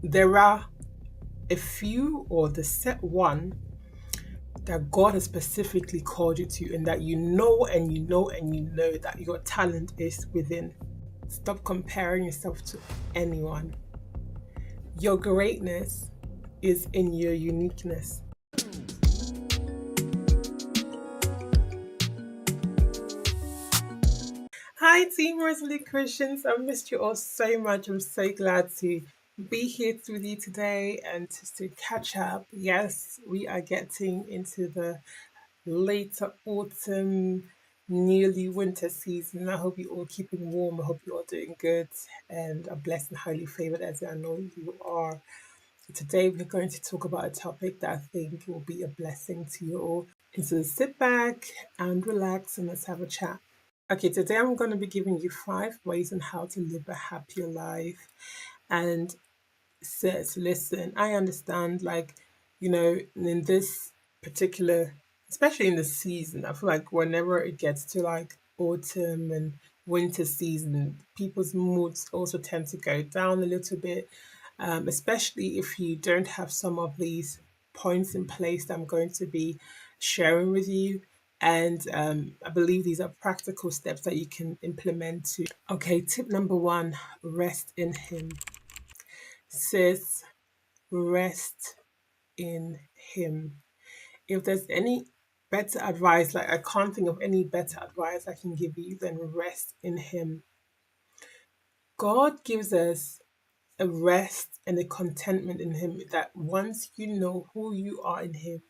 There are a few or the set one that God has specifically called you to, and that you know and you know and you know that your talent is within. Stop comparing yourself to anyone. Your greatness is in your uniqueness. Hi, Team Rosalie Christians. I missed you all so much. I'm so glad to be here with you today and to catch up. Yes, we are getting into the later autumn, nearly winter season. I hope you're all keeping warm. I hope you're all doing good and are blessed and highly favored as I know you are. Today, we're going to talk about a topic that I think will be a blessing to you all. And so sit back and relax and let's have a chat. Okay, today I'm going to be giving you 5 ways on how to live a happier life. And says, listen, I understand, like, in this particular, especially in the season, I feel like whenever it gets to like autumn and winter season, people's moods also tend to go down a little bit, especially if you don't have some of these points in place that I'm going to be sharing with you. And I believe these are practical steps that you can implement to. Okay, tip number one, rest in Him. Says, rest in Him. If there's any better advice, like I can't think of any better advice I can give you than rest in Him. God gives us a rest and a contentment in Him that once you know who you are in Him,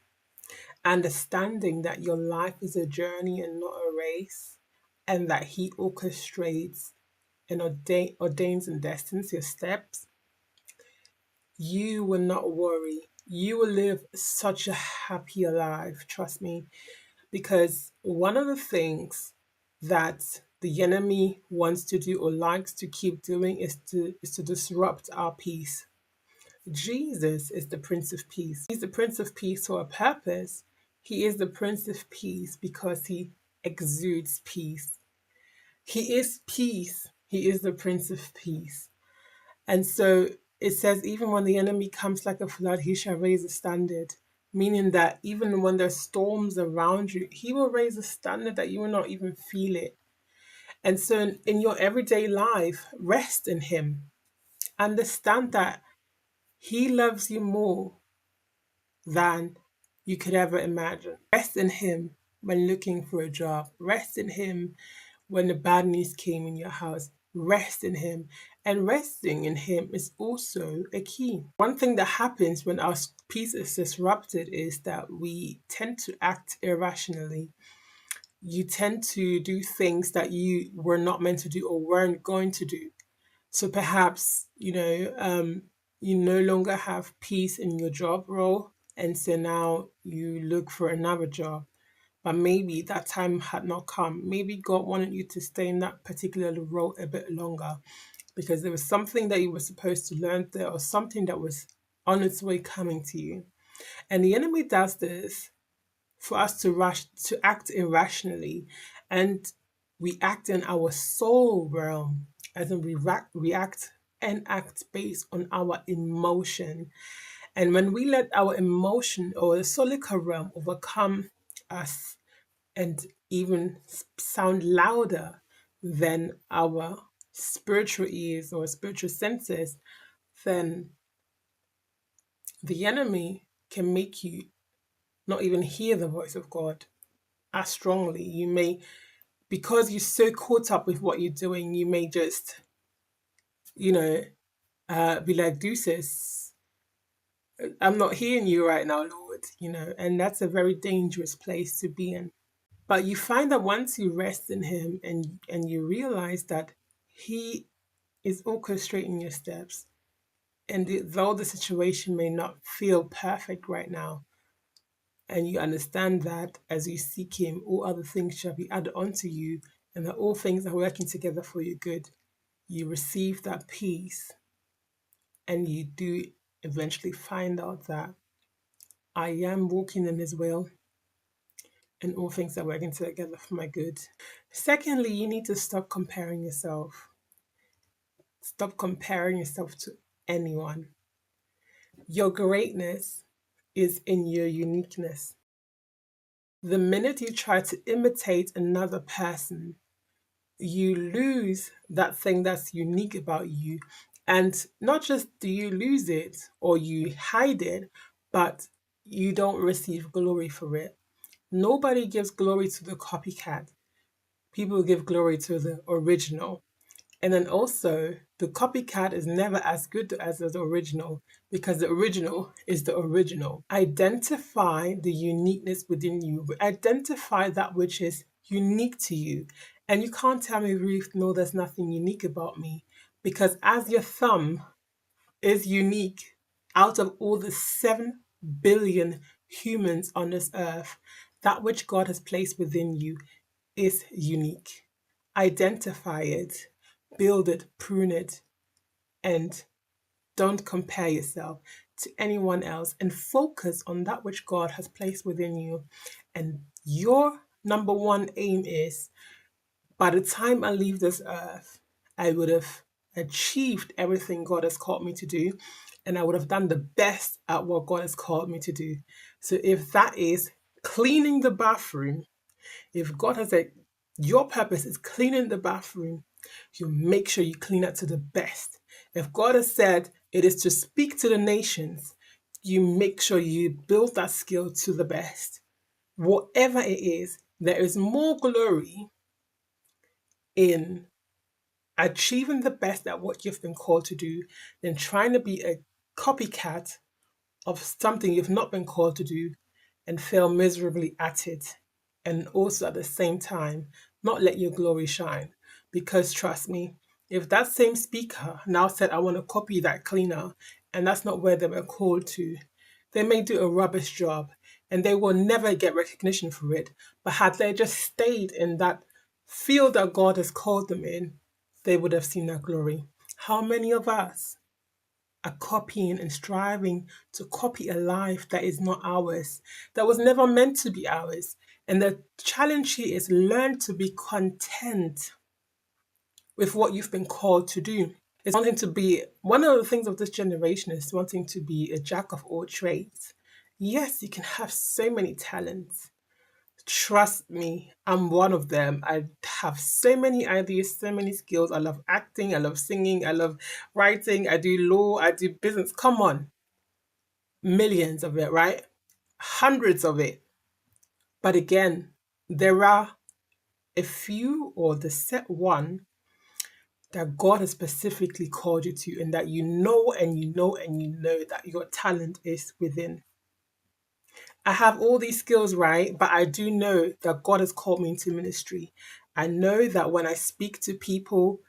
understanding that your life is a journey and not a race, and that He orchestrates and ordains and destines your steps, you will not worry. You will live such a happier life, trust me. Because one of the things that the enemy wants to do or likes to keep doing is to disrupt our peace. Jesus is the Prince of Peace. He's the Prince of Peace for a purpose. He is the Prince of Peace because he exudes peace. He is peace. He is the Prince of Peace. And so it says, even when the enemy comes like a flood, he shall raise a standard. Meaning that even when there's storms around you, he will raise a standard that you will not even feel it. And so in your everyday life, rest in him. Understand that he loves you more than you could ever imagine. Rest in him when looking for a job. Rest in him when the bad news came in your house. Rest in him. And resting in him is also a key. One thing that happens when our peace is disrupted is that we tend to act irrationally. You tend to do things that you were not meant to do or weren't going to do. So perhaps, you no longer have peace in your job role. And so now you look for another job. But maybe that time had not come. Maybe God wanted you to stay in that particular role a bit longer because there was something that you were supposed to learn there or something that was on its way coming to you. And the enemy does this for us to act irrationally, and we act in our soul realm, as in we react and act based on our emotion. And when we let our emotion or the solica realm overcome us and even sound louder than our spiritual ears or spiritual senses, then the enemy can make you not even hear the voice of God as strongly. You may, because you're so caught up with what you're doing, you may just, you know, be like, deuces, I'm not hearing you right now, Lord, and that's a very dangerous place to be in. But you find that once you rest in him and you realize that he is orchestrating your steps, and though the situation may not feel perfect right now, and you understand that as you seek him, all other things shall be added unto you, and that all things are working together for your good, you receive that peace, and you do eventually find out that I am walking in his will, and all things are working together for my good. Secondly, you need to stop comparing yourself. Stop comparing yourself to anyone. Your greatness is in your uniqueness. The minute you try to imitate another person, you lose that thing that's unique about you. And not just do you lose it or you hide it, but you don't receive glory for it. Nobody gives glory to the copycat. People give glory to the original. And then also, the copycat is never as good as the original because the original is the original. Identify the uniqueness within you, identify that which is unique to you. And you can't tell me, Ruth, no, there's nothing unique about me. Because as your thumb is unique out of all the 7 billion humans on this earth, that which God has placed within you is unique. Identify it, build it, prune it, and don't compare yourself to anyone else and focus on that which God has placed within you. And your number one aim is by the time I leave this earth, I would have achieved everything God has called me to do, and I would have done the best at what God has called me to do. So if that is cleaning the bathroom, if God has said your purpose is cleaning the bathroom, you make sure you clean it to the best. If God has said it is to speak to the nations, you make sure you build that skill to the best. Whatever it is, there is more glory in achieving the best at what you've been called to do than trying to be a copycat of something you've not been called to do and fail miserably at it. And also at the same time, not let your glory shine. Because trust me, if that same speaker now said, I want to copy that cleaner, and that's not where they were called to, they may do a rubbish job and they will never get recognition for it. But had they just stayed in that field that God has called them in, they would have seen that glory. How many of us are copying and striving to copy a life that is not ours, that was never meant to be ours? And the challenge here is learn to be content with what you've been called to do. It's wanting to be, one of the things of this generation is wanting to be a jack of all trades. Yes, you can have so many talents. Trust me, I'm one of them. I have so many ideas, so many skills. I love acting, I love singing, I love writing, I do law, I do business. Come on, millions of it, right? Hundreds of it. But again, there are a few or the set one that God has specifically called you to, and that you know and you know and you know that your talent is within. I have all these skills, right? But I do know that God has called me into ministry. I know that when I speak to people,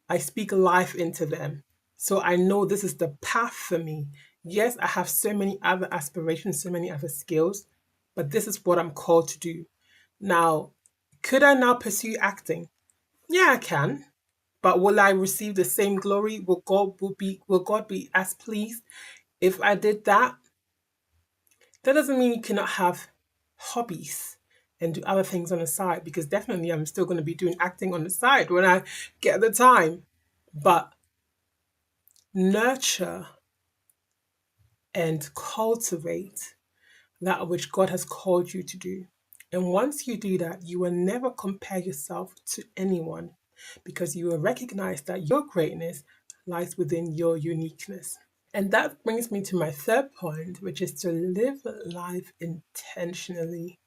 I speak life into them. So I know this is the path for me. Yes, I have so many other aspirations, so many other skills, but this is what I'm called to do. Now, could I now pursue acting? Yeah, I can. But will I receive the same glory? Will God be as pleased if I did that? That doesn't mean you cannot have hobbies and do other things on the side, because definitely I'm still going to be doing acting on the side when I get the time. But nurture and cultivate that which God has called you to do. And once you do that, you will never compare yourself to anyone, because you will recognize that your greatness lies within your uniqueness. And that brings me to my third point, which is to live life intentionally.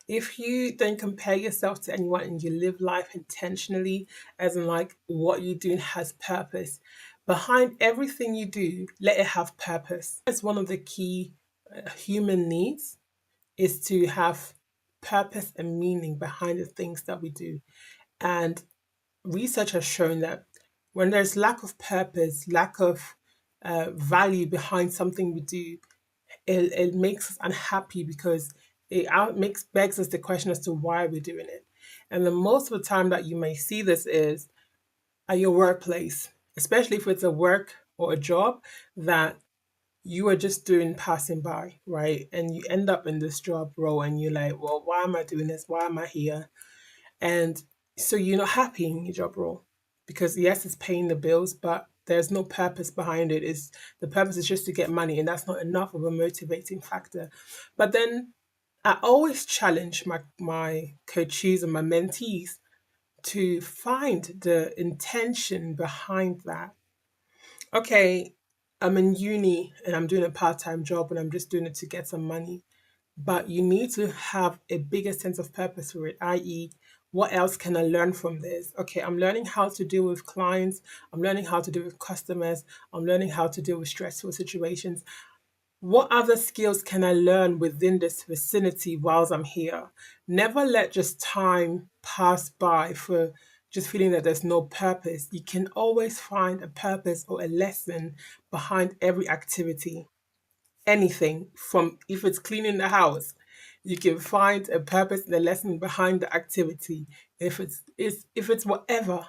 If you don't compare yourself to anyone and you live life intentionally, as in like what you're doing has purpose, behind everything you do, let it have purpose. That's one of the key human needs, is to have purpose and meaning behind the things that we do. And research has shown that when there's lack of purpose, lack of value behind something we do, it makes us unhappy, because makes begs us the question as to why we're doing it. And the most of the time that you may see this is at your workplace, especially if it's a work or a job that you are just doing passing by, right? And you end up in this job role and you're like, well, why am I doing this? Why am I here? And so you're not happy in your job role, because yes, it's paying the bills, but there's no purpose behind it. Is the purpose is just to get money, and that's not enough of a motivating factor. But then I always challenge my coaches and my mentees to find the intention behind that. Okay, I'm in uni and I'm doing a part-time job and I'm just doing it to get some money. But you need to have a bigger sense of purpose for it, i.e., what else can I learn from this? Okay, I'm learning how to deal with clients, I'm learning how to deal with customers, I'm learning how to deal with stressful situations. What other skills can I learn within this vicinity whilst I'm here? Never let just time pass by for just feeling that there's no purpose. You can always find a purpose or a lesson behind every activity. Anything from if it's cleaning the house, you can find a purpose and a lesson behind the activity. If it's whatever,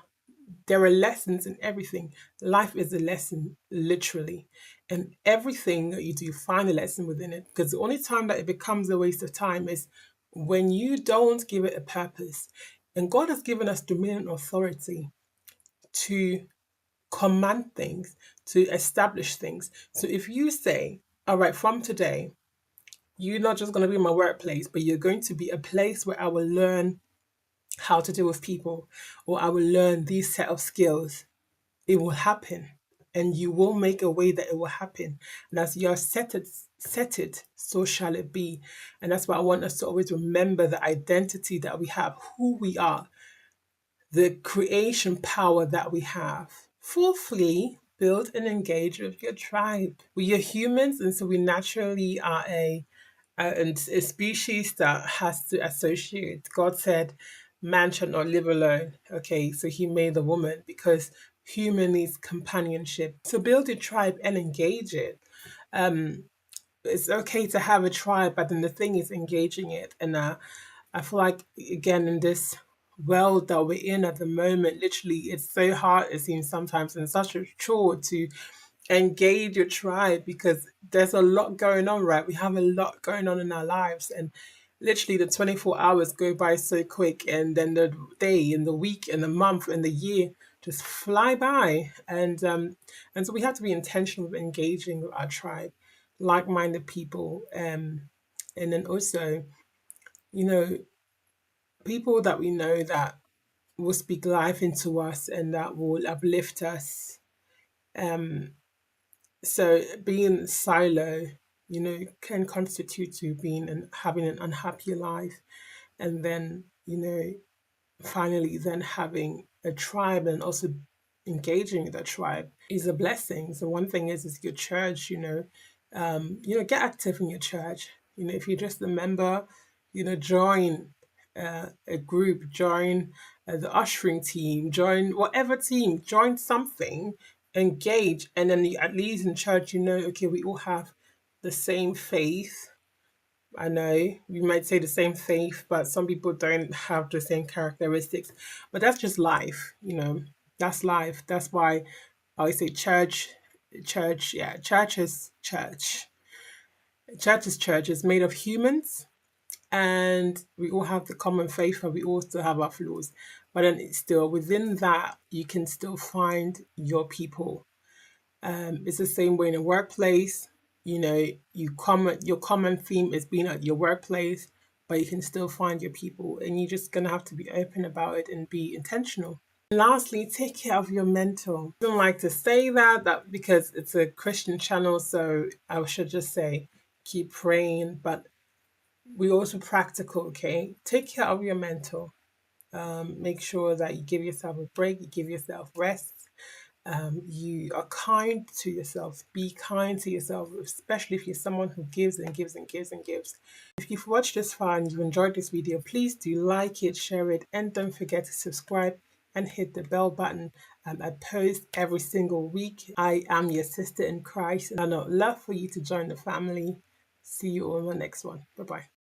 there are lessons in everything. Life is a lesson, literally. And everything that you do, find a lesson within it. Because the only time that it becomes a waste of time is when you don't give it a purpose. And God has given us dominion and authority to command things, to establish things. So if you say, all right, from today, you're not just going to be my workplace, but you're going to be a place where I will learn how to deal with people, or I will learn these set of skills, it will happen, and you will make a way that it will happen. And as you are set it, so shall it be. And that's why I want us to always remember the identity that we have, who we are, the creation power that we have. Fourthly, build and engage with your tribe. We are humans, and so we naturally are a species that has to associate. God said, man shall not live alone. Okay, so he made the woman because human needs companionship. So build a tribe and engage it. It's okay to have a tribe, but then the thing is engaging it. And I feel like, again, in this world that we're in at the moment, literally, it's so hard, it seems sometimes, and such a chore to engage your tribe because there's a lot going on, right? We have a lot going on in our lives, and literally the 24 hours go by so quick, and then the day and the week and the month and the year just fly by. And so we have to be intentional with engaging with our tribe, like-minded people, and then also, you know, people that we know that will speak life into us and that will uplift us. So being silo, can constitute to being and having an unhappy life, and then finally then having a tribe and also engaging the tribe is a blessing. So one thing is your church, get active in your church. If you're just a member, join a group, join the ushering team, join whatever team, join something, engage, and then at least in church, okay, we all have the same faith. I know we might say the same faith, but some people don't have the same characteristics. But that's just life, That's life. That's why I always say church, yeah, church is church. Church is church. It's made of humans, and we all have the common faith, but we all still have our flaws. But then it's still within that, you can still find your people. It's the same way in a workplace. Your common theme is being at your workplace, but you can still find your people, and you're just gonna have to be open about it and be intentional. Lastly, take care of your mental. I don't like to say that because it's a Christian channel, so I should just say keep praying, but we also practical, okay? Take care of your mental. Make sure that you give yourself a break, you give yourself rest. You are kind to yourself. Be kind to yourself, especially if you're someone who gives and gives and gives and gives. If you've watched this far and you've enjoyed this video, please do like it, share it, and don't forget to subscribe and hit the bell button. I post every single week. I am your sister in Christ, and I'd love for you to join the family. See you on the next one. Bye-bye.